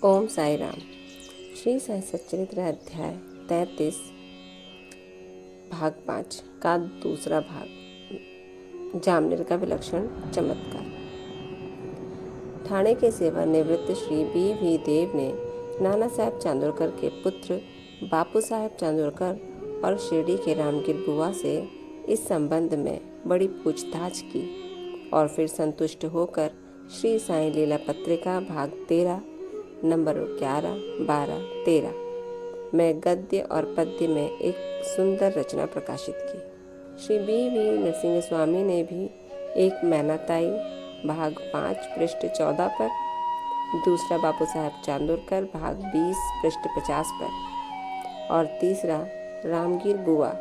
ओम साई राम। श्री साई सच्चरित्र अध्याय 33 भाग 5 का दूसरा भाग, जामनेर का विलक्षण चमत्कार। ठाणे के सेवानिवृत्त श्री B.V. देव ने नाना साहब चांदोरकर के पुत्र बापू साहब चांदोरकर और शिरडी के रामगिर बुआ से इस संबंध में बड़ी पूछताछ की और फिर संतुष्ट होकर श्री साई लीला पत्रिका भाग 13 नंबर 11, 12, 13 में गद्य और पद्य में एक सुंदर रचना प्रकाशित की। श्री B.V. नरसिंह स्वामी ने भी एक मैनाताई भाग 5 पृष्ठ 14 पर, दूसरा बापू साहब चांदोरकर भाग 20 पृष्ठ 50 पर और तीसरा रामगिर बुआ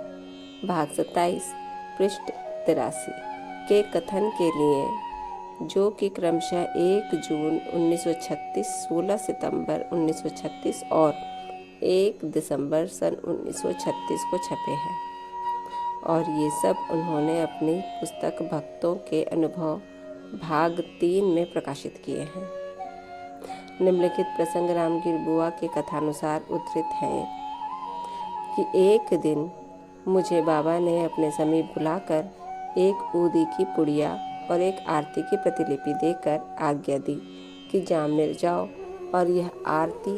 भाग 27 पृष्ठ 83 के कथन के लिए, जो कि क्रमशः 1 जून 1936, 16 सितंबर 1936 और 1 दिसंबर सन 1936 को छपे हैं, और ये सब उन्होंने अपनी पुस्तक भक्तों के अनुभव भाग 3 में प्रकाशित किए हैं। निम्नलिखित प्रसंग रामगिर बुआ के कथानुसार उद्धृत हैं कि एक दिन मुझे बाबा ने अपने समीप बुलाकर एक ऊदी की पुड़िया और एक आरती की प्रतिलिपि देकर आज्ञा दी कि जामनेर जाओ और यह आरती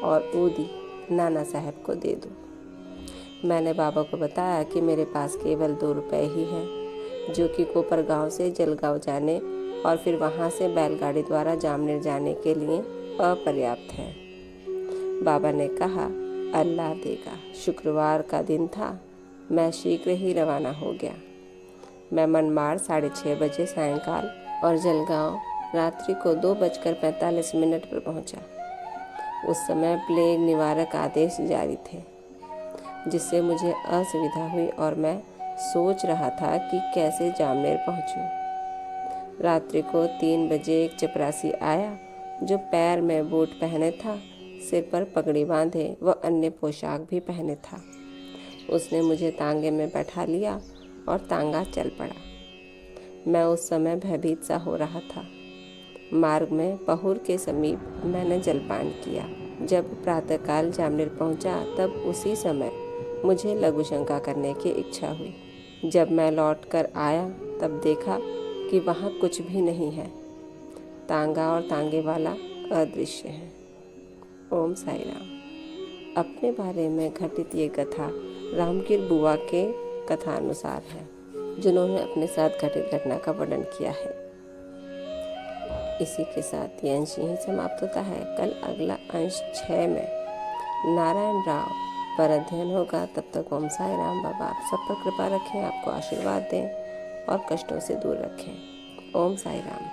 और ऊदी नाना साहब को दे दो। मैंने बाबा को बताया कि मेरे पास केवल 2 रुपए ही हैं, जो कि कोपरगांव से जलगांव जाने और फिर वहां से बैलगाड़ी द्वारा जामनेर जाने के लिए अपर्याप्त है। बाबा ने कहा, अल्लाह देगा। शुक्रवार का दिन था। मैं शीघ्र ही रवाना हो गया। मैं मनमाड़ 6:30 बजे सायंकाल और जलगांव रात्रि को 2:45 पर पहुंचा। उस समय प्लेग निवारक आदेश जारी थे, जिससे मुझे असुविधा हुई और मैं सोच रहा था कि कैसे जामनेर पहुंचूं। रात्रि को 3 बजे एक चपरासी आया, जो पैर में बूट पहने था, सिर पर पगड़ी बांधे व अन्य पोशाक भी पहने था। उसने मुझे तांगे में बैठा लिया और तांगा चल पड़ा। मैं उस समय भयभीत सा हो रहा था। मार्ग में पहुर के समीप मैंने जलपान किया। जब प्रातःकाल जामनेर पहुंचा, तब उसी समय मुझे लघु शंका करने की इच्छा हुई। जब मैं लौट कर आया, तब देखा कि वहाँ कुछ भी नहीं है। तांगा और तांगे वाला अदृश्य है। ओम साई राम। अपने बारे में घटित ये कथा रामगिर बुआ के कथानुसार है, जिन्होंने अपने साथ घटित घटना का वर्णन किया है। इसी के साथ ये अंश यहीं समाप्त होता है। कल अगला अंश 6 में नारायण राव पर अध्ययन होगा। तब तक ओम साई राम। बाबा आप सब पर कृपा रखें, आपको आशीर्वाद दें और कष्टों से दूर रखें। ओम साई राम।